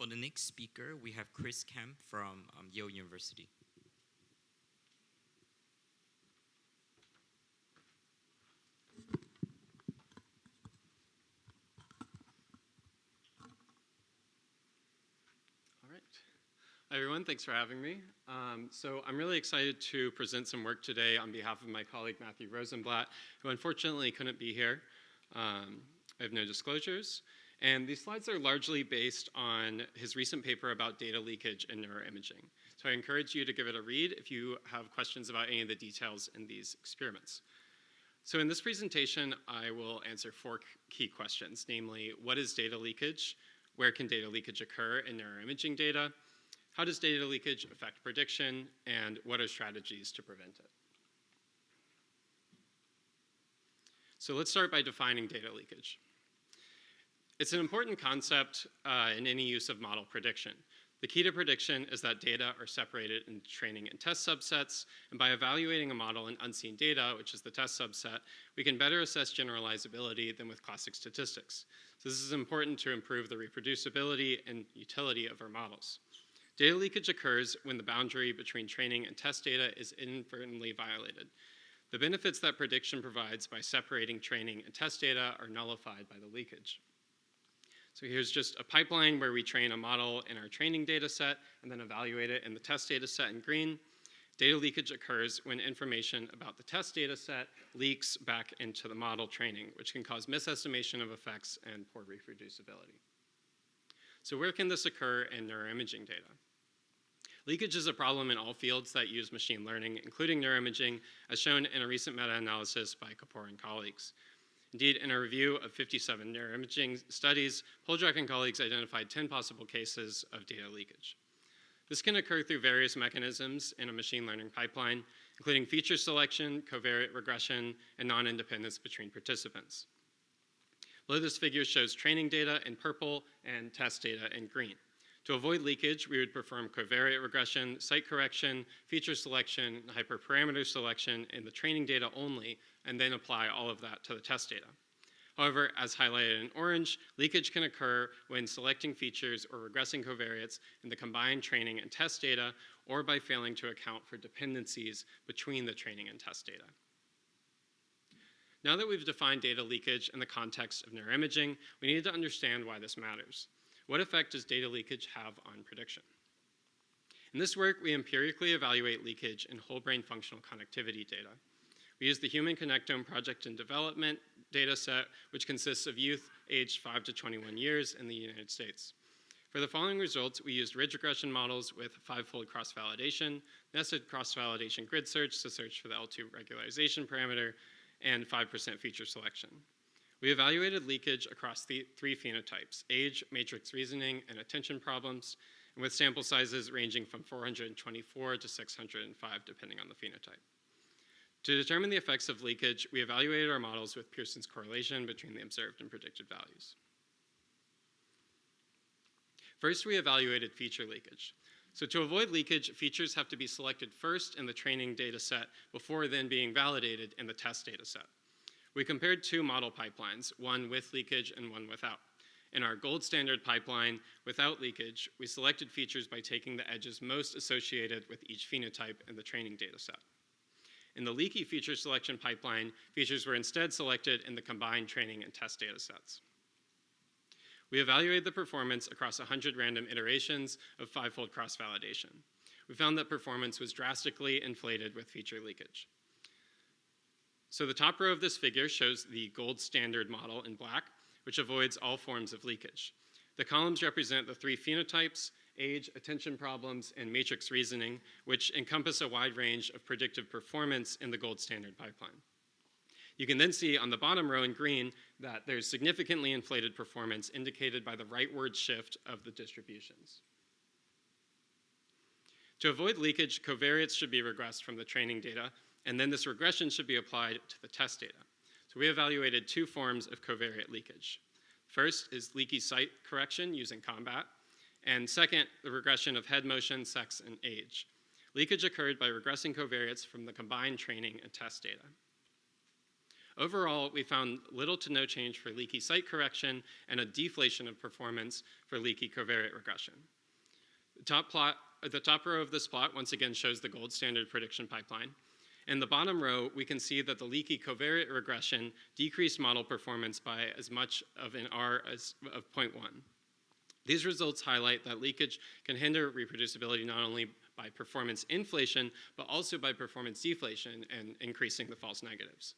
For the next speaker, we have Chris Kemp from Yale University. All right. Hi, everyone. Thanks for having me. So I'm really excited to present some work today on behalf of my colleague, Matthew Rosenblatt, who unfortunately couldn't be here. I have no disclosures. And these slides are largely based on his recent paper about data leakage in neuroimaging. So I encourage you to give it a read if you have questions about any of the details in these experiments. So in this presentation, I will answer four key questions, namely, what is data leakage? Where can data leakage occur in neuroimaging data? How does data leakage affect prediction? And what are strategies to prevent it? So let's start by defining data leakage. It's an important concept in any use of model prediction. The key to prediction is that data are separated into training and test subsets, and by evaluating a model in unseen data, which is the test subset, we can better assess generalizability than with classic statistics. So this is important to improve the reproducibility and utility of our models. Data leakage occurs when the boundary between training and test data is inadvertently violated. The benefits that prediction provides by separating training and test data are nullified by the leakage. So here's just a pipeline where we train a model in our training data set and then evaluate it in the test data set in green. Data leakage occurs when information about the test data set leaks back into the model training, which can cause misestimation of effects and poor reproducibility. So where can this occur in neuroimaging data? Leakage is a problem in all fields that use machine learning, including neuroimaging, as shown in a recent meta-analysis by Kapoor and colleagues. Indeed, in a review of 57 neuroimaging studies, Poldrak and colleagues identified 10 possible cases of data leakage. This can occur through various mechanisms in a machine learning pipeline, including feature selection, covariate regression, and non-independence between participants. Below this figure shows training data in purple and test data in green. To avoid leakage, we would perform covariate regression, site correction, feature selection, and hyperparameter selection in the training data only, and then apply all of that to the test data. However, as highlighted in orange, leakage can occur when selecting features or regressing covariates in the combined training and test data, or by failing to account for dependencies between the training and test data. Now that we've defined data leakage in the context of neuroimaging, we need to understand why this matters. What effect does data leakage have on prediction? In this work, we empirically evaluate leakage in whole brain functional connectivity data. We use the Human Connectome Project and Development data set, which consists of youth aged 5 to 21 years in the United States. For the following results, we used ridge regression models with 5-fold cross-validation, nested cross-validation grid search to search for the L2 regularization parameter, and 5% feature selection. We evaluated leakage across the 3 phenotypes: age, matrix reasoning, and attention problems, and with sample sizes ranging from 424 to 605, depending on the phenotype. To determine the effects of leakage, we evaluated our models with Pearson's correlation between the observed and predicted values. First, we evaluated feature leakage. So to avoid leakage, features have to be selected first in the training data set before then being validated in the test data set. We compared 2 model pipelines, one with leakage and one without. In our gold standard pipeline, without leakage, we selected features by taking the edges most associated with each phenotype in the training data set. In the leaky feature selection pipeline, features were instead selected in the combined training and test data sets. We evaluated the performance across 100 random iterations of 5-fold cross-validation. We found that performance was drastically inflated with feature leakage. So the top row of this figure shows the gold standard model in black, which avoids all forms of leakage. The columns represent the 3 phenotypes: age, attention problems, and matrix reasoning, which encompass a wide range of predictive performance in the gold standard pipeline. You can then see on the bottom row in green that there's significantly inflated performance indicated by the rightward shift of the distributions. To avoid leakage, covariates should be regressed from the training data, and then this regression should be applied to the test data. So we evaluated 2 forms of covariate leakage. First is leaky site correction using combat, and second, the regression of head motion, sex, and age. Leakage occurred by regressing covariates from the combined training and test data. Overall, we found little to no change for leaky site correction and a deflation of performance for leaky covariate regression. The top row of this plot once again shows the gold standard prediction pipeline. In the bottom row, we can see that the leaky covariate regression decreased model performance by as much of an R of 0.1. These results highlight that leakage can hinder reproducibility not only by performance inflation, but also by performance deflation and increasing the false negatives.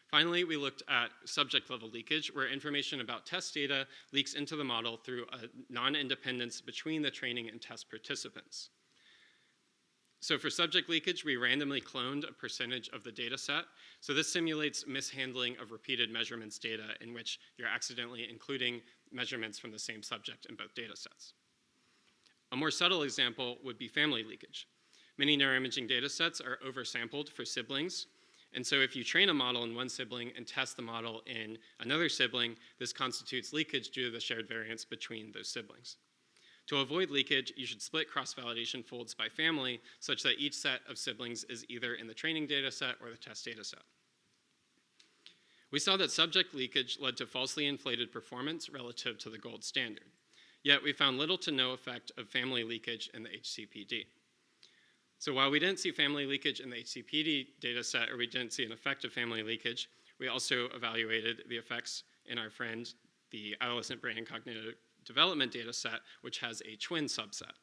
Finally, we looked at subject-level leakage, where information about test data leaks into the model through a non-independence between the training and test participants. So for subject leakage, we randomly cloned a percentage of the data set. So this simulates mishandling of repeated measurements data in which you're accidentally including measurements from the same subject in both data sets. A more subtle example would be family leakage. Many neuroimaging data sets are oversampled for siblings. And so if you train a model in one sibling and test the model in another sibling, this constitutes leakage due to the shared variance between those siblings. To avoid leakage, you should split cross-validation folds by family such that each set of siblings is either in the training data set or the test data set. We saw that subject leakage led to falsely inflated performance relative to the gold standard. Yet we found little to no effect of family leakage in the HCPD. So while we didn't see family leakage in the HCPD data set, or we didn't see an effect of family leakage, we also evaluated the effects in our friend, the adolescent brain and cognitive development data set, which has a twin subset.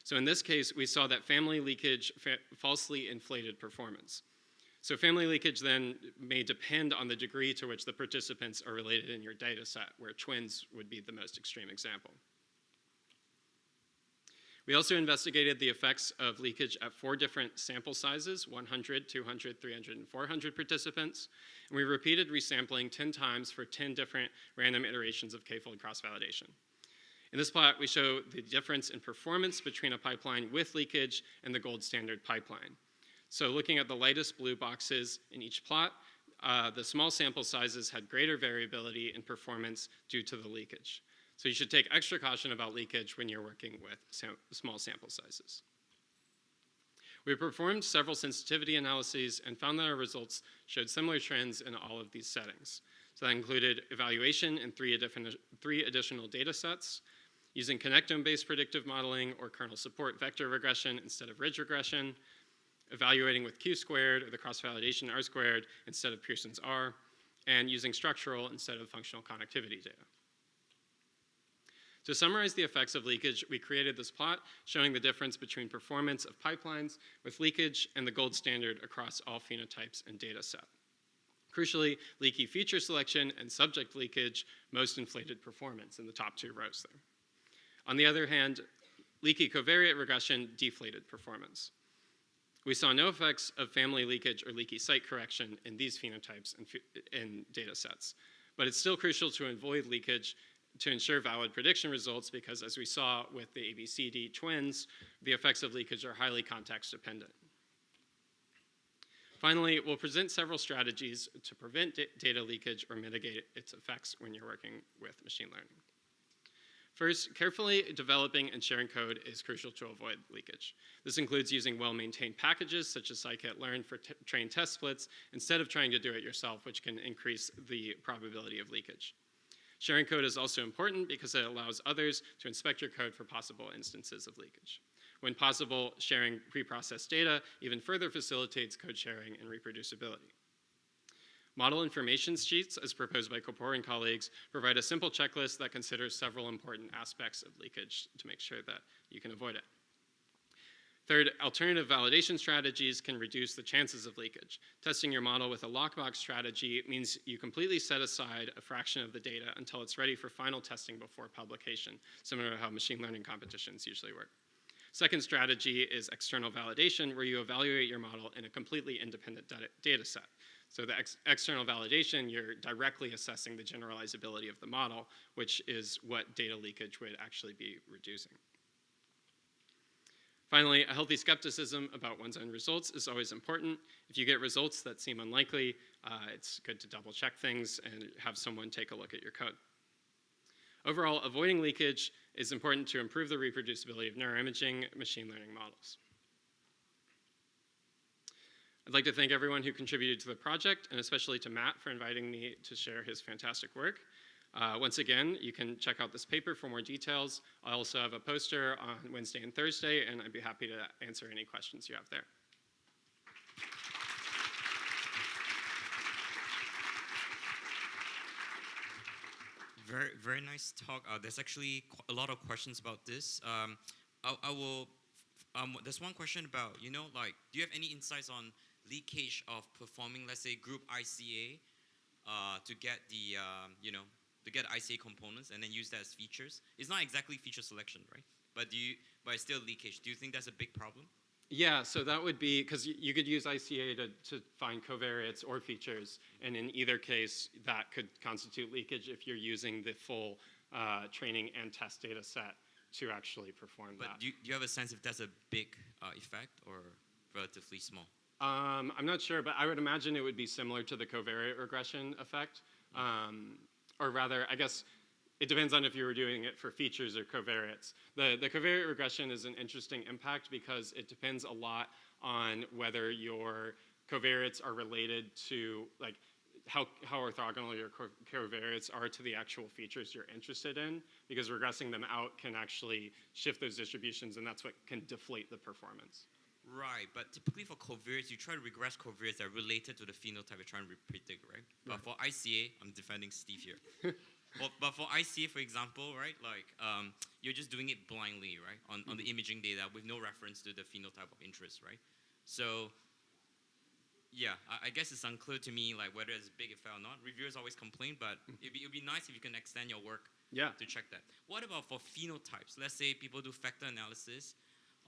So in this case, we saw that family leakage falsely inflated performance. So family leakage then may depend on the degree to which the participants are related in your data set, where twins would be the most extreme example. We also investigated the effects of leakage at 4 different sample sizes, 100, 200, 300, and 400 participants. And we repeated resampling 10 times for 10 different random iterations of k-fold cross-validation. In this plot, we show the difference in performance between a pipeline with leakage and the gold standard pipeline. So looking at the lightest blue boxes in each plot, the small sample sizes had greater variability in performance due to the leakage. So you should take extra caution about leakage when you're working with small sample sizes. We performed several sensitivity analyses and found that our results showed similar trends in all of these settings. So that included evaluation in 3 additional data sets, using connectome-based predictive modeling or kernel support vector regression instead of ridge regression, evaluating with Q-squared or the cross-validation R-squared instead of Pearson's R, and using structural instead of functional connectivity data. To summarize the effects of leakage, we created this plot showing the difference between performance of pipelines with leakage and the gold standard across all phenotypes and data set. Crucially, leaky feature selection and subject leakage most inflated performance in the top 2 rows there. On the other hand, leaky covariate regression deflated performance. We saw no effects of family leakage or leaky site correction in these phenotypes and data sets, but it's still crucial to avoid leakage to ensure valid prediction results because, as we saw with the ABCD twins, the effects of leakage are highly context dependent. Finally, we'll present several strategies to prevent data leakage or mitigate its effects when you're working with machine learning. First, carefully developing and sharing code is crucial to avoid leakage. This includes using well-maintained packages such as scikit-learn for trained test splits instead of trying to do it yourself, which can increase the probability of leakage. Sharing code is also important because it allows others to inspect your code for possible instances of leakage. When possible, sharing preprocessed data even further facilitates code sharing and reproducibility. Model information sheets, as proposed by Kapoor and colleagues, provide a simple checklist that considers several important aspects of leakage to make sure that you can avoid it. Third, alternative validation strategies can reduce the chances of leakage. Testing your model with a lockbox strategy means you completely set aside a fraction of the data until it's ready for final testing before publication, similar to how machine learning competitions usually work. Second strategy is external validation, where you evaluate your model in a completely independent data set. So the external validation, you're directly assessing the generalizability of the model, which is what data leakage would actually be reducing. Finally, a healthy skepticism about one's own results is always important. If you get results that seem unlikely, it's good to double check things and have someone take a look at your code. Overall, avoiding leakage is important to improve the reproducibility of neuroimaging machine learning models. I'd like to thank everyone who contributed to the project, and especially to Matt for inviting me to share his fantastic work. Once again, you can check out this paper for more details. I also have a poster on Wednesday and Thursday, and I'd be happy to answer any questions you have there. Very, very nice talk. There's actually a lot of questions about this. I will. There's one question about, like, do you have any insights on leakage of performing, let's say, group ICA to get the, to get ICA components and then use that as features? It's not exactly feature selection, right? But it's still leakage. Do you think that's a big problem? Yeah, so that would be, because you could use ICA to find covariates or features, and in either case, that could constitute leakage if you're using the full training and test data set to actually perform that. But do you have a sense if that's a big effect or relatively small? I'm not sure, but I would imagine it would be similar to the covariate regression effect. Or rather, I guess it depends on if you were doing it for features or covariates. The covariate regression is an interesting impact because it depends a lot on whether your covariates are related to, like, how orthogonal your covariates are to the actual features you're interested in, because regressing them out can actually shift those distributions, and that's what can deflate the performance. Right, but typically for covariates, you try to regress covariates that are related to the phenotype you're trying to predict, right? But for ICA, I'm defending Steve here. But for ICA, for example, right, like you're just doing it blindly, right, on the imaging data with no reference to the phenotype of interest, right? So, yeah, I guess it's unclear to me, like, whether it's a big effect or not. Reviewers always complain, but it'd be nice if you can extend your work to check that. What about for phenotypes? Let's say people do factor analysis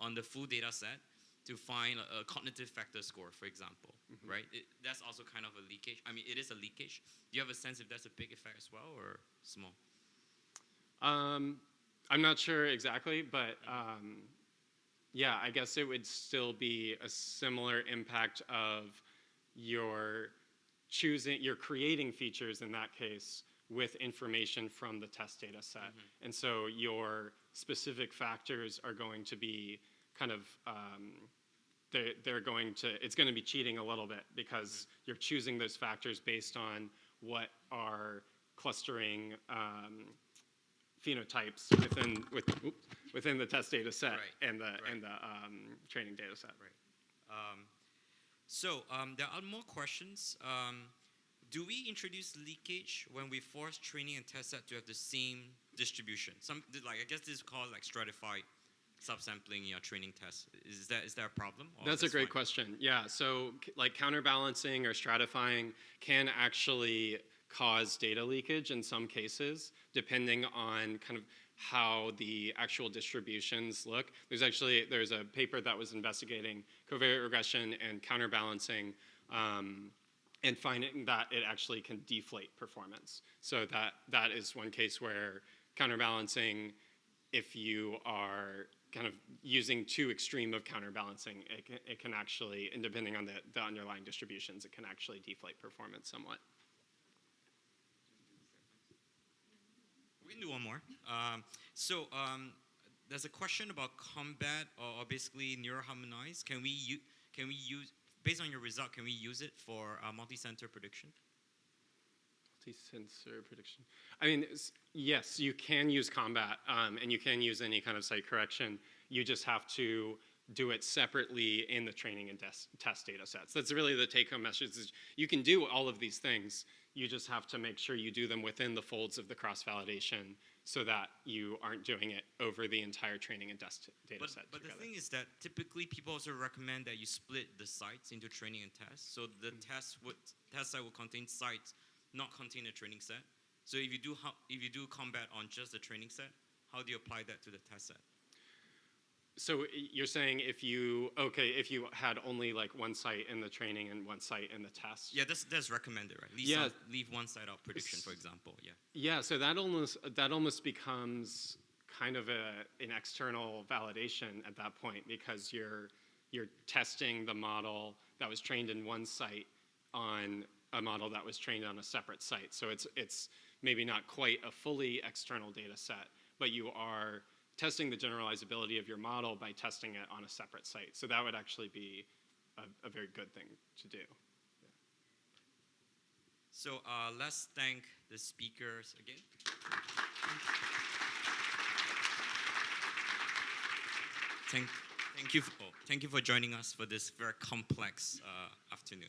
on the full data set to find a cognitive factor score, for example, right? That's also kind of a leakage. I mean, it is a leakage. Do you have a sense if that's a big effect as well or small? I'm not sure exactly, but yeah, I guess it would still be a similar impact of you're creating features in that case with information from the test data set. And so your specific factors are going to be kind of, it's going to be cheating a little bit because you're choosing those factors based on what are clustering phenotypes within the test data set and the training data set. Right. So there are more questions. Do we introduce leakage when we force training and test set to have the same distribution? I guess this is called like stratified subsampling your training tests. Is that a problem? That's a great question. Yeah, so like counterbalancing or stratifying can actually cause data leakage in some cases, depending on kind of how the actual distributions look. There's a paper that was investigating covariate regression and counterbalancing and finding that it actually can deflate performance. So that is one case where counterbalancing, if you are kind of using too extreme of counterbalancing, it can actually, and depending on the underlying distributions, it can actually deflate performance somewhat. We can do one more. There's a question about combat or basically neuroharmonize. Can we use, based on your result, can we use it for multi-center prediction? Multi-sensor prediction. I mean, yes, you can use combat, and you can use any kind of site correction. You just have to do it separately in the training and test data sets. That's really the take-home message. Is you can do all of these things. You just have to make sure you do them within the folds of the cross-validation so that you aren't doing it over the entire training and test data set. But the thing is that typically people also recommend that you split the sites into training and test. So the test site will contain sites, not contain a training set. So if you do combat on just the training set, how do you apply that to the test set? So you're saying if you had only like one site in the training and one site in the test? Yeah, that's recommended, right? Leave one site out prediction, for example. Yeah. Yeah, so that almost becomes kind of an external validation at that point, because you're testing the model that was trained in one site on a model that was trained on a separate site. So it's maybe not quite a fully external data set, but you are testing the generalizability of your model by testing it on a separate site. So that would actually be a very good thing to do. So let's thank the speakers again. Thank you for joining us for this very complex afternoon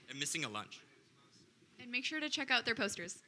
and missing a lunch. And make sure to check out their posters.